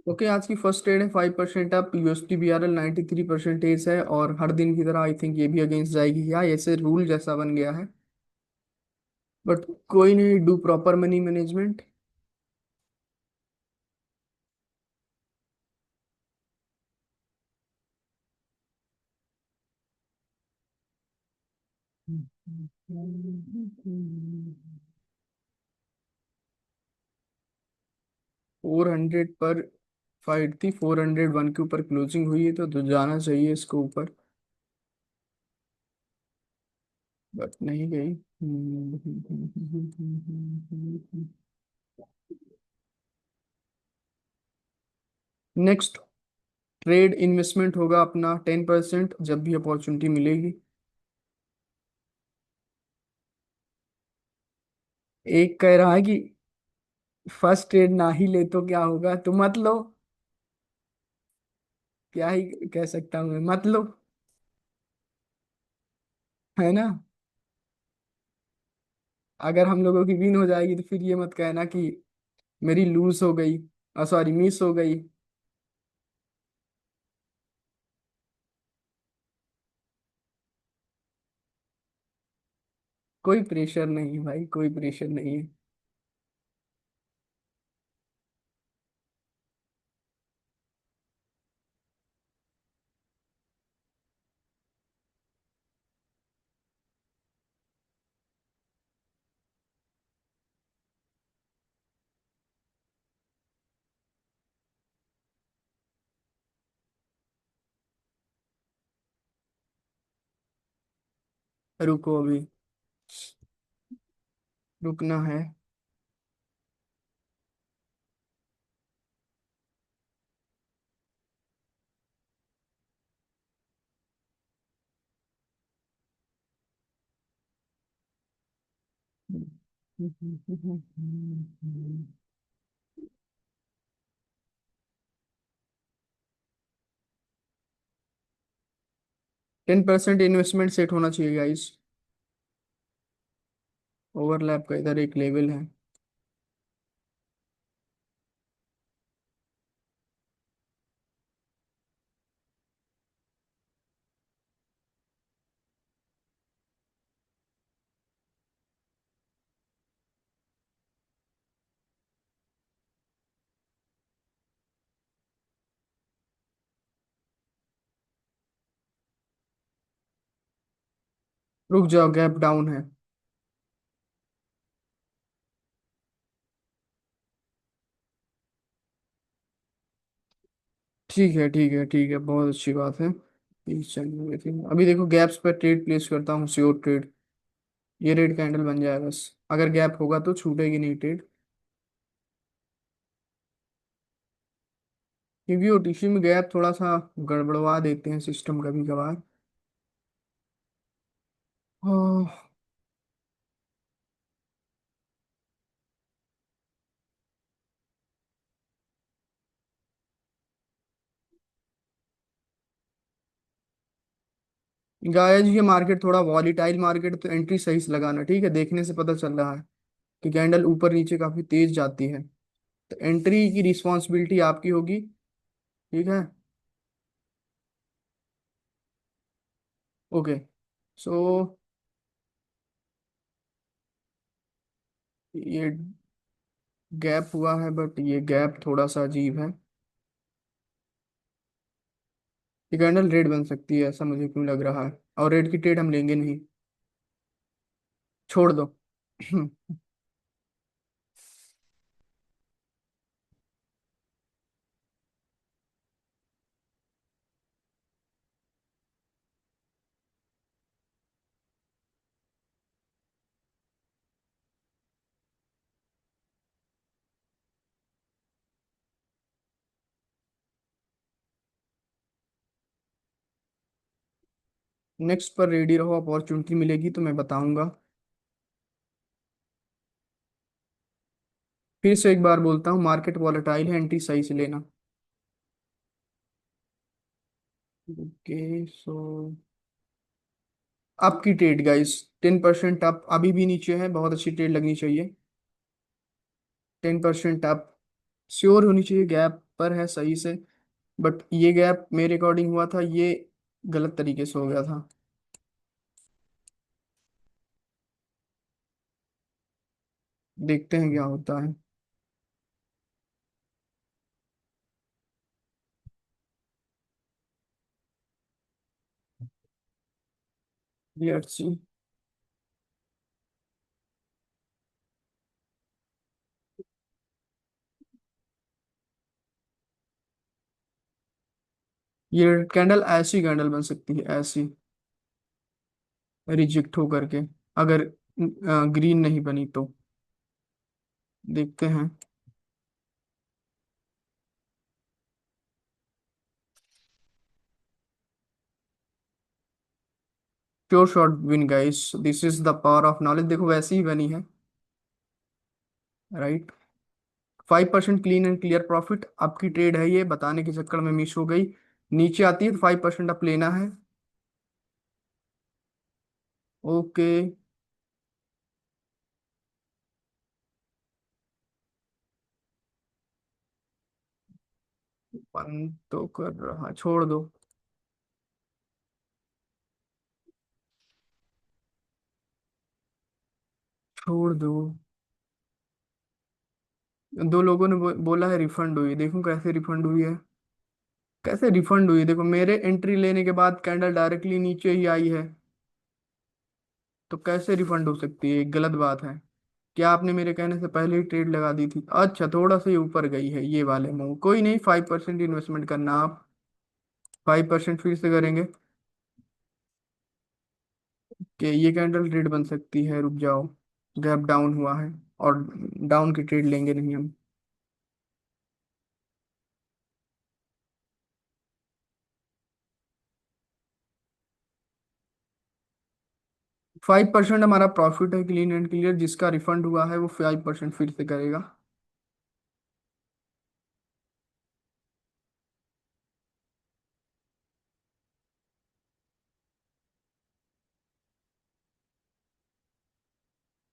Okay, आज की first trade है 5% अप, यूएसडी बीआरएल 93% है, और हर दिन की तरह आई थिंक ये भी अगेंस्ट जाएगी, या ऐसे रूल जैसा बन गया है। बट कोई नहीं, do proper money management. Four hundred पर फाइट थी, 401 के ऊपर क्लोजिंग हुई है, तो जाना चाहिए इसको ऊपर, बट नहीं गई। नेक्स्ट ट्रेड इन्वेस्टमेंट होगा अपना 10% जब भी अपॉर्चुनिटी मिलेगी। एक कह रहा है कि फर्स्ट ट्रेड ना ही ले तो क्या होगा, तो मत लो। क्या ही कह सकता हूँ मैं, मत लो। है ना। अगर हम लोगों की विन हो जाएगी तो फिर ये मत कहना कि मेरी लूज हो गई, सॉरी मिस हो गई। कोई प्रेशर नहीं भाई, कोई प्रेशर नहीं है। रुको अभी, रुकना है। टेन 10% इन्वेस्टमेंट सेट होना चाहिए गाइस। ओवरलैप का इधर एक लेवल है। रुक जाओ, गैप डाउन है। ठीक है, ठीक है, ठीक है, बहुत अच्छी बात है। प्लीज चल रही थी, अभी देखो गैप्स पर ट्रेड प्लेस करता हूँ, श्योर ट्रेड। ये रेड कैंडल बन जाए बस। अगर गैप होगा तो छूटेगी नहीं ट्रेड। क्योंकि ओटीसी में गैप थोड़ा सा गड़बड़वा देते हैं सिस्टम कभी कभार। गाया जी, ये मार्केट थोड़ा वॉलीटाइल मार्केट, तो एंट्री सही से लगाना, ठीक है, देखने से पता चल रहा है कि कैंडल ऊपर नीचे काफी तेज जाती है, तो एंट्री की रिस्पॉन्सिबिलिटी आपकी होगी। ठीक है। ओके। सो ये गैप हुआ है, बट ये गैप थोड़ा सा अजीब है। ये कैंडल रेड बन सकती है, ऐसा मुझे क्यों लग रहा है, और रेड की ट्रेड हम लेंगे नहीं। छोड़ दो। नेक्स्ट पर रेडी रहो, अपॉर्चुनिटी मिलेगी तो मैं बताऊंगा। फिर से एक बार बोलता हूँ, मार्केट वॉलेटाइल है, एंट्री सही से लेना। ओके। सो आपकी ट्रेड गाइस, 10% अप, अभी भी नीचे है, बहुत अच्छी ट्रेड लगनी चाहिए। 10% अप। श्योर होनी चाहिए, गैप पर है सही से। बट ये गैप मेरे अकॉर्डिंग हुआ था, ये गलत तरीके से हो गया था। देखते हैं क्या होता है। Let's see. ये कैंडल ऐसी कैंडल बन सकती है ऐसी, रिजेक्ट हो करके, अगर ग्रीन नहीं बनी तो। देखते हैं। Sure shot win guys, this is the power of knowledge. देखो वैसी ही बनी है, right. 5% clean and clear profit. आपकी ट्रेड है ये, बताने के चक्कर में मिस हो गई। नीचे आती है तो 5% आप लेना है। ओके। बंद तो कर रहा, छोड़ दो। छोड़ दो। दो लोगों ने बोला है रिफंड हुई, देखूं कैसे रिफंड हुई है। कैसे रिफंड हुई, देखो मेरे एंट्री लेने के बाद कैंडल डायरेक्टली नीचे ही आई है, तो कैसे रिफंड हो सकती है, ये गलत बात है। क्या आपने मेरे कहने से पहले ही ट्रेड लगा दी थी? अच्छा, थोड़ा सा ही ऊपर गई है ये वाले मूव, कोई नहीं, 5% इन्वेस्टमेंट करना आप। 5% फिर से करेंगे कि ये कैंडल रेड बन सकती है, रुक जाओ। गैप डाउन हुआ है, और डाउन की ट्रेड लेंगे नहीं हम। 5% हमारा प्रॉफिट है, क्लीन एंड क्लियर। जिसका रिफंड हुआ है वो 5% फिर से करेगा।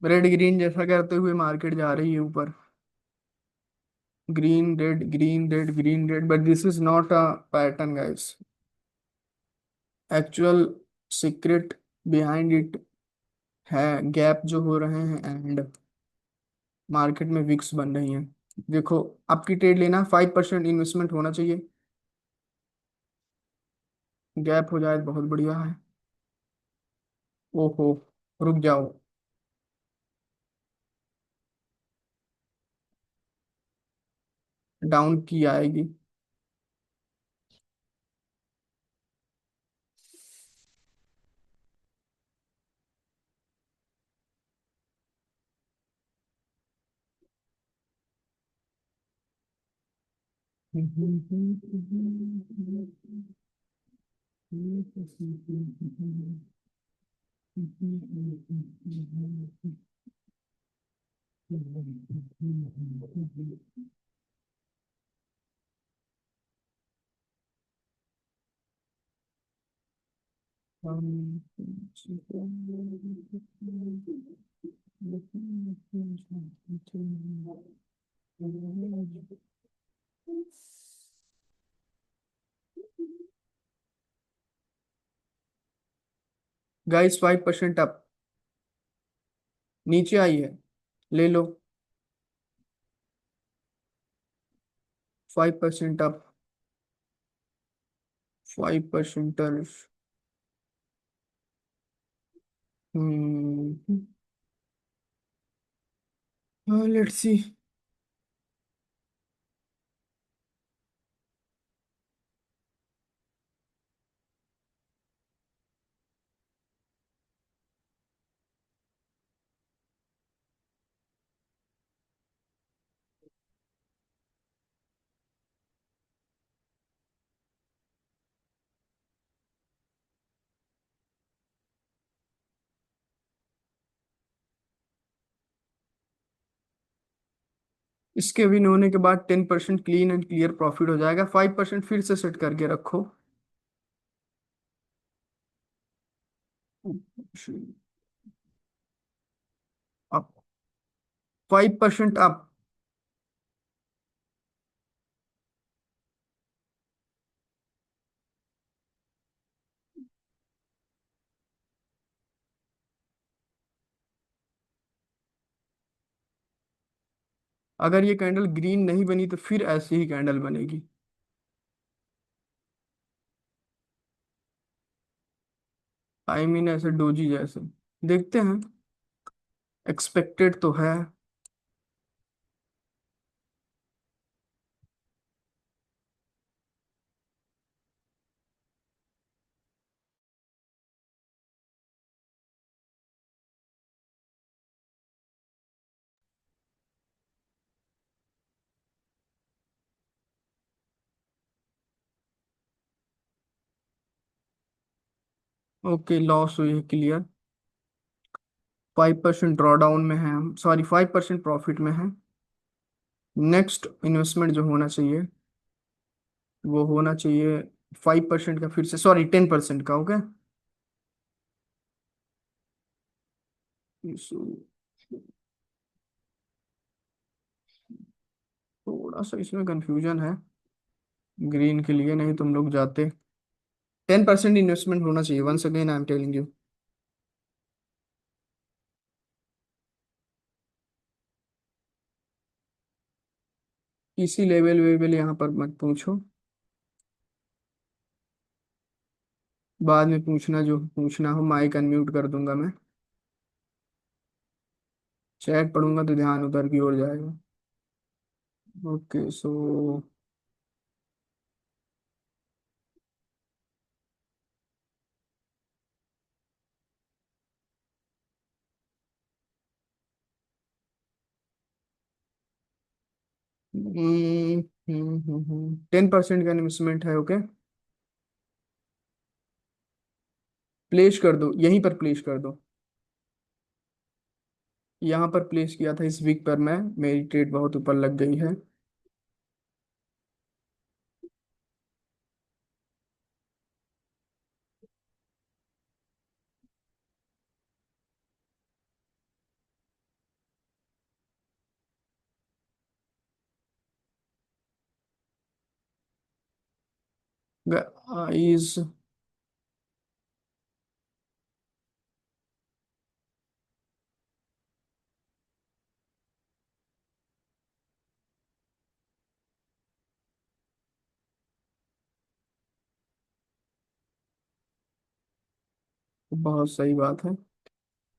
रेड ग्रीन जैसा करते हुए मार्केट जा रही है ऊपर। Green red green red green red, but this is not a pattern guys. Actual secret behind it है गैप जो हो रहे हैं, एंड मार्केट में विक्स बन रही हैं। देखो, आपकी ट्रेड लेना, 5% इन्वेस्टमेंट होना चाहिए। गैप हो जाए तो बहुत बढ़िया है। ओहो, रुक जाओ। डाउन की आएगी। गाइस 5% अप, नीचे आई है, ले लो। 5% अप। 5% हम्म। Let's see. इसके विन होने के बाद 10% क्लीन एंड क्लियर प्रॉफिट हो जाएगा। 5% फिर से सेट करके रखो। अप। 5% अप। अगर ये कैंडल ग्रीन नहीं बनी तो फिर ऐसी ही कैंडल बनेगी। आई मीन ऐसे डोजी जैसे। देखते हैं। एक्सपेक्टेड तो है। ओके, लॉस हुई है क्लियर। 5% ड्रॉडाउन में है हम, सॉरी 5% प्रॉफिट में है। नेक्स्ट इन्वेस्टमेंट जो होना चाहिए वो होना चाहिए 5% का, फिर से सॉरी 10% का। ओके। थोड़ा सा इसमें कंफ्यूजन है ग्रीन के लिए, नहीं तुम लोग जाते। 10% इन्वेस्टमेंट होना चाहिए, once again I am telling you. इसी लेवल वेवल यहाँ पर मत पूछो, बाद में पूछना जो पूछना हो। माइक अनम्यूट कर दूंगा मैं। चैट पढ़ूंगा तो ध्यान उधर की ओर जाएगा। ओके सो हम्म 10% का इन्वेस्टमेंट है। ओके, प्लेस कर दो, यहीं पर प्लेस कर दो। यहाँ पर प्लेस किया था इस वीक पर मैं, मेरी ट्रेड बहुत ऊपर लग गई है। गाइस बहुत सही बात है।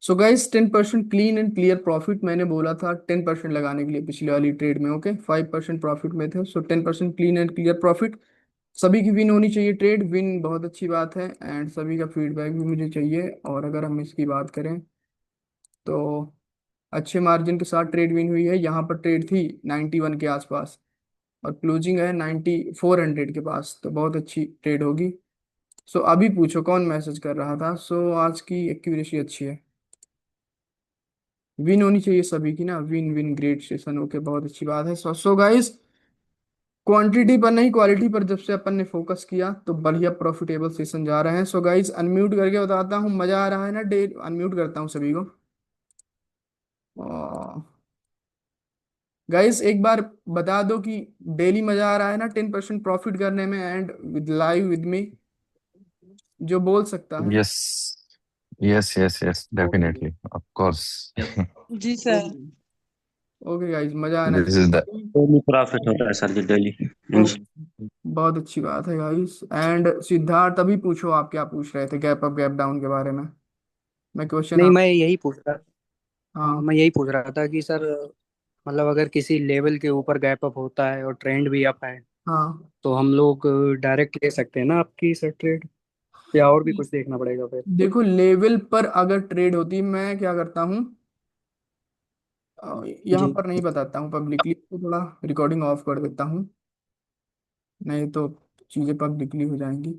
So guys 10% clean and clear profit मैंने बोला था 10% लगाने के लिए पिछली वाली ट्रेड में। ओके, 5% प्रॉफिट में थे, सो 10% क्लीन एंड क्लियर प्रॉफिट। सभी की विन होनी चाहिए, ट्रेड विन बहुत अच्छी बात है, एंड सभी का फीडबैक भी मुझे चाहिए। और अगर हम इसकी बात करें तो अच्छे मार्जिन के साथ ट्रेड विन हुई है। यहाँ पर ट्रेड थी 91 के आसपास और क्लोजिंग है 9400 के पास, तो बहुत अच्छी ट्रेड होगी। सो अभी पूछो कौन मैसेज कर रहा था। सो आज की एक्यूरेसी अच्छी है, विन होनी चाहिए सभी की ना, win win great session. Okay, बहुत अच्छी बात है। सो गाइस क्वांटिटी पर नहीं क्वालिटी पर जब से अपन ने फोकस किया तो बढ़िया प्रॉफिटेबल सेशन जा रहे हैं। सो गाइस अनम्यूट करके बताता हूँ, मजा आ रहा है ना? डे अनम्यूट करता हूँ सभी को। गाइस एक बार बता दो कि डेली मजा आ रहा है ना 10% प्रॉफिट करने में, and with live with me, जो बोल सकता है। Yes, yes, yes, yes, okay. definitely, of course. जी सर। ओके। ओके गाइस, मजा आना This is the चाहिए। डेली प्रॉफिट हो रहा है सर जी, डेली। ओके, बहुत अच्छी बात है गाइस। एंड सिद्धार्थ अभी पूछो, आप क्या पूछ रहे थे गैप अप गैप डाउन के बारे में? मैं क्वेश्चन नहीं, आप। मैं यही पूछ रहा। हाँ, हाँ। मैं यही पूछ रहा था कि सर, मतलब अगर किसी लेवल के ऊपर गैप अप होता है और ट्रेंड भी अप है, हाँ तो हम लोग डायरेक्ट ले सकते हैं ना आपकी सर ट्रेड, या और भी कुछ देखना पड़ेगा फिर? देखो, लेवल पर अगर ट्रेड होती है, मैं क्या करता हूँ यहाँ जी। पर नहीं बताता हूँ पब्लिकली, तो थोड़ा रिकॉर्डिंग ऑफ कर देता हूँ, नहीं तो चीजें पब्लिकली हो जाएंगी।